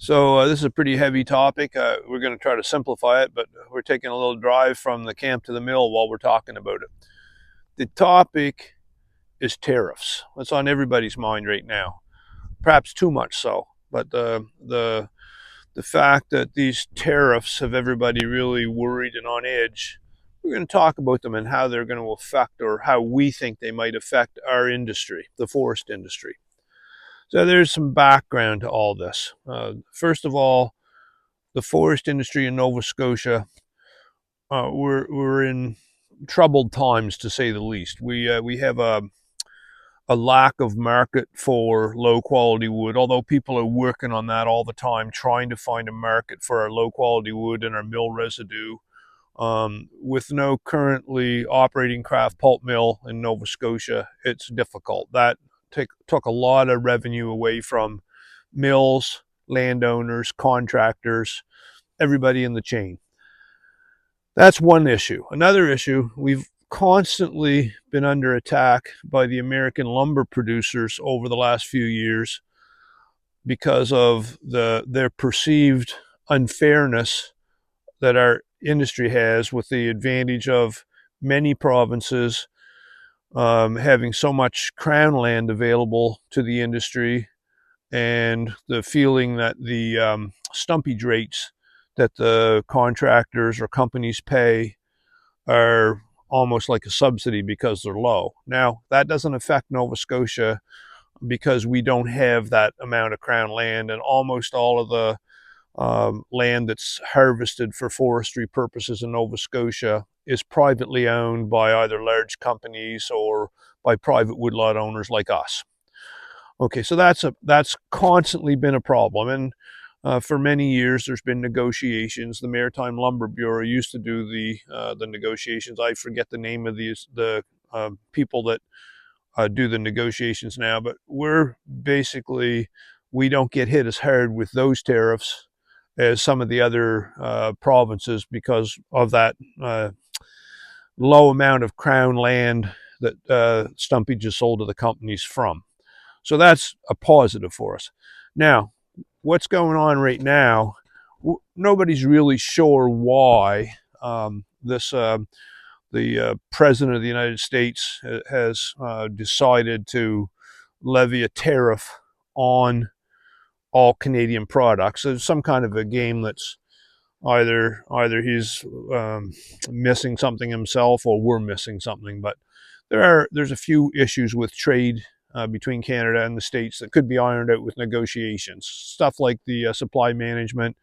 So this is a pretty heavy topic. We're going to try to simplify it, but we're taking a little drive from the camp to the mill while we're talking about it. The topic is tariffs. That's on everybody's mind right now, perhaps too much so. But the fact that these tariffs have everybody really worried and on edge. We're going to talk about them and how they're going to affect, or how we think they might affect, our industry, the forest industry. So there's some background to all this. First of all, the forest industry in Nova Scotia, we're in troubled times, to say the least. We have a lack of market for low quality wood, although people are working on that all the time, trying to find a market for our low quality wood and our mill residue. With no currently operating craft pulp mill in Nova Scotia, it's difficult. That took a lot of revenue away from mills, landowners, contractors, everybody in the chain. That's one issue. Another issue, we've constantly been under attack by the American lumber producers over the last few years because of their perceived unfairness that our industry has, with the advantage of many provinces having so much crown land available to the industry, and the feeling that the stumpage rates that the contractors or companies pay are almost like a subsidy because they're low. Now, that doesn't affect Nova Scotia because we don't have that amount of crown land, and almost all of the land that's harvested for forestry purposes in Nova Scotia is privately owned by either large companies or by private woodlot owners like us. Okay, so that's constantly been a problem, and for many years there's been negotiations. The Maritime Lumber Bureau used to do the negotiations. I forget the name of the people that do the negotiations now, but we don't get hit as hard with those tariffs as some of the other provinces because of that low amount of crown land that stumpage is sold to the companies from. So that's a positive for us. Now, what's going on right now? Nobody's really sure why the president of the United States has decided to levy a tariff on all Canadian products. So it's some kind of a game that's either he's missing something himself, or we're missing something. But there's a few issues with trade between Canada and the States that could be ironed out with negotiations. Stuff like the supply management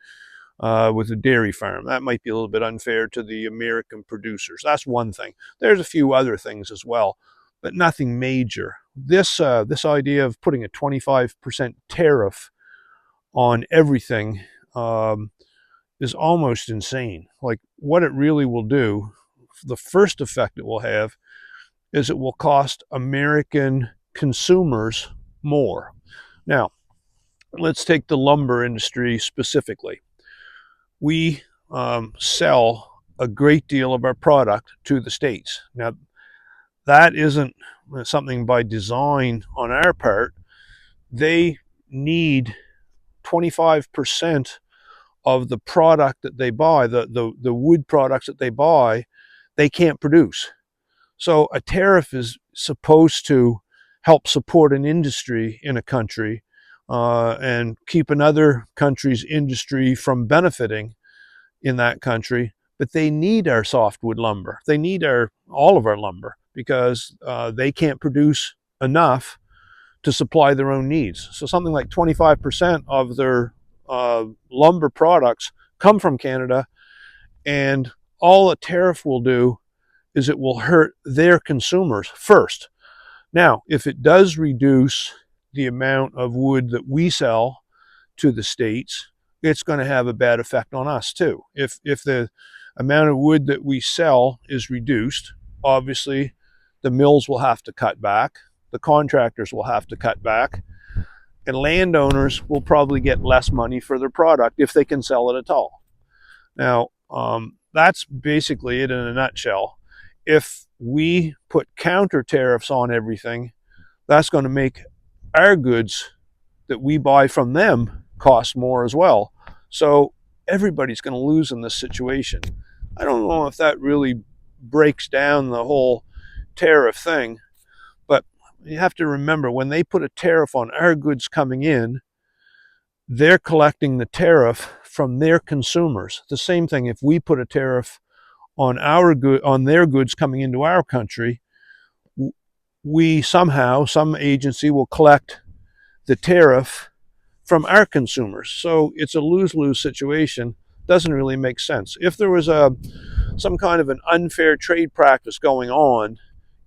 with the dairy farm. That might be a little bit unfair to the American producers. That's one thing. There's a few other things as well, but nothing major. This idea of putting a 25% tariff on everything is almost insane. Like, what it really will do, the first effect it will have, is it will cost American consumers more. Now, let's take the lumber industry specifically. We sell a great deal of our product to the States. Now, that isn't something by design on our part. They need 25% of the product that they buy, the wood products that they buy, they can't produce. So a tariff is supposed to help support an industry in a country and keep another country's industry from benefiting in that country. But they need our softwood lumber. They need all of our lumber because they can't produce enough to supply their own needs. So something like 25% of their lumber products come from Canada, and all a tariff will do is it will hurt their consumers first. Now, if it does reduce the amount of wood that we sell to the States, it's going to have a bad effect on us too. If the amount of wood that we sell is reduced, obviously the mills will have to cut back, the contractors will have to cut back, and landowners will probably get less money for their product if they can sell it at all. Now, that's basically it in a nutshell. If we put counter tariffs on everything, that's going to make our goods that we buy from them cost more as well. So everybody's going to lose in this situation. I don't know if that really breaks down the whole tariff thing, but you have to remember when they put a tariff on our goods coming in, they're collecting the tariff from their consumers. The same thing if we put a tariff on on their goods coming into our country, we somehow, some agency will collect the tariff from our consumers. So it's a lose-lose situation. Doesn't really make sense. If there was some kind of an unfair trade practice going on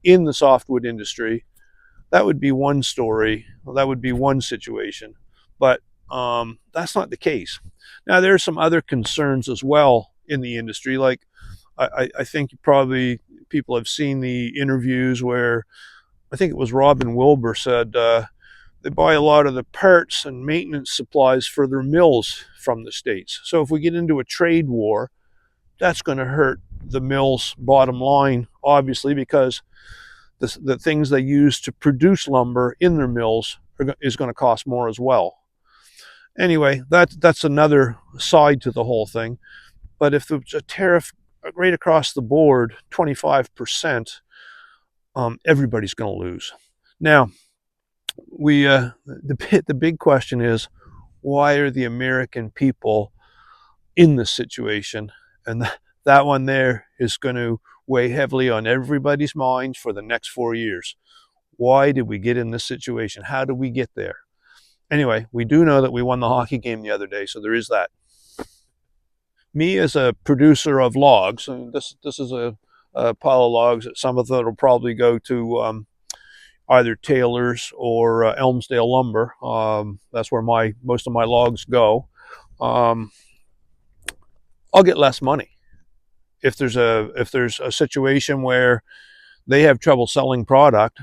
in the softwood industry, that would be one story. That would be one situation. But that's not the case. Now, there are some other concerns as well in the industry. Like, I think probably people have seen the interviews where I think it was Robin Wilbur said they buy a lot of the parts and maintenance supplies for their mills from the States. So if we get into a trade war, that's going to hurt the mill's bottom line, obviously, because the things they use to produce lumber in their mills is going to cost more as well. Anyway, that's another side to the whole thing. But if there's a tariff right across the board, 25%, everybody's going to lose. Now, the big question is, why are the American people in this situation? And that one there is going to weigh heavily on everybody's minds for the next 4 years. Why did we get in this situation? How did we get there? Anyway, we do know that we won the hockey game the other day, so there is that. Me as a producer of logs, and this is a pile of logs that some of them will probably go to either Taylor's or Elmsdale Lumber. That's where most of my logs go. I'll get less money if there's a situation where they have trouble selling product.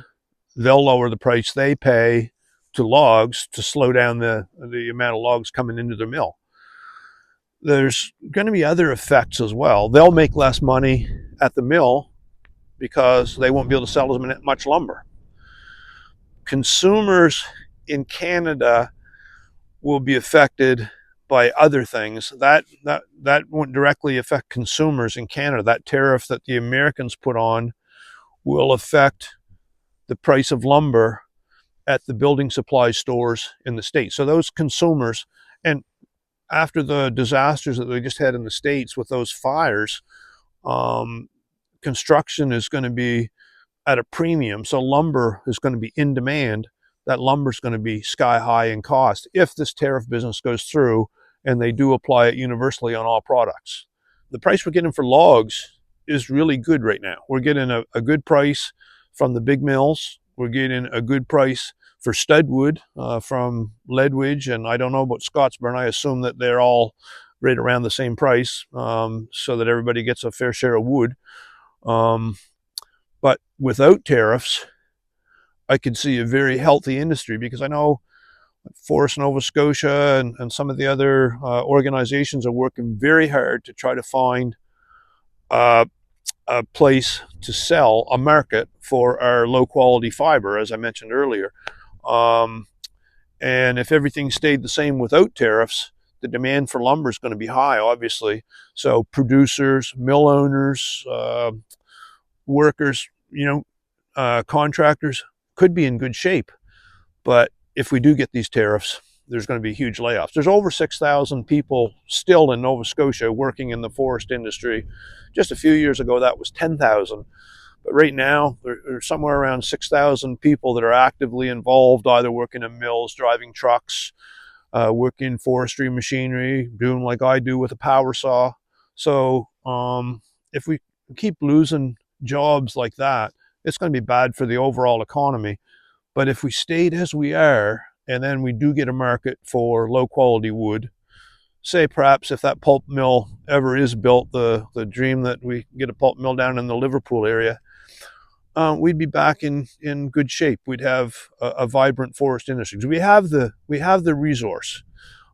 They'll lower the price they pay to logs to slow down the amount of logs coming into their mill. There's going to be other effects as well. They'll make less money at the mill because they won't be able to sell as much lumber. Consumers in Canada will be affected by other things. That won't directly affect consumers in Canada. That tariff that the Americans put on will affect the price of lumber at the building supply stores in the States. So those consumers, and after the disasters that they just had in the States with those fires, construction is going to be at a premium. So lumber is going to be in demand. That lumber is going to be sky high in cost if this tariff business goes through and they do apply it universally on all products. The price we're getting for logs is really good right now. We're getting a good price from the big mills. We're getting a good price for studwood from Ledwidge, and I don't know about Scottsburn. I assume that they're all right around the same price, so that everybody gets a fair share of wood. But without tariffs, I could see a very healthy industry, because I know Forest Nova Scotia and some of the other organizations are working very hard to try to find a place to sell, a market for our low quality fiber, as I mentioned earlier. And if everything stayed the same without tariffs, the demand for lumber is going to be high, obviously. So producers, mill owners, workers, contractors could be in good shape. But if we do get these tariffs, there's going to be huge layoffs. There's over 6,000 people still in Nova Scotia working in the forest industry. Just a few years ago, that was 10,000. But right now, there's somewhere around 6,000 people that are actively involved, either working in mills, driving trucks, working forestry machinery, doing like I do with a power saw. So if we keep losing jobs like that, it's going to be bad for the overall economy. But if we stayed as we are, and then we do get a market for low quality wood, say perhaps if that pulp mill ever is built, the dream that we get a pulp mill down in the Liverpool area, we'd be back in good shape. We'd have a vibrant forest industry. We have the resource.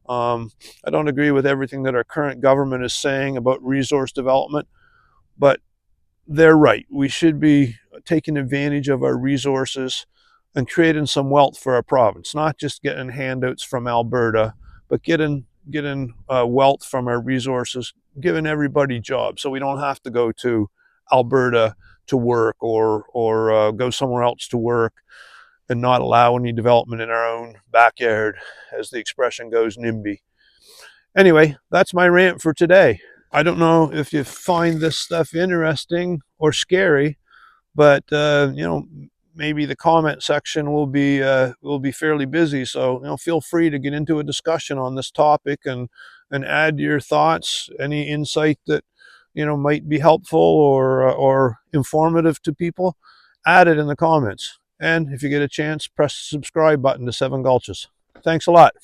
I don't agree with everything that our current government is saying about resource development, but they're right. We should be taking advantage of our resources and creating some wealth for our province, not just getting handouts from Alberta, but getting wealth from our resources, giving everybody jobs, so we don't have to go to Alberta to work, or go somewhere else to work, and not allow any development in our own backyard, as the expression goes, NIMBY. Anyway, that's my rant for today. I don't know if you find this stuff interesting or scary, but maybe the comment section will be fairly busy. So feel free to get into a discussion on this topic, and add your thoughts, any insight that might be helpful or informative to people. Add it in the comments, and if you get a chance, press the subscribe button to 7 Gulches. Thanks a lot.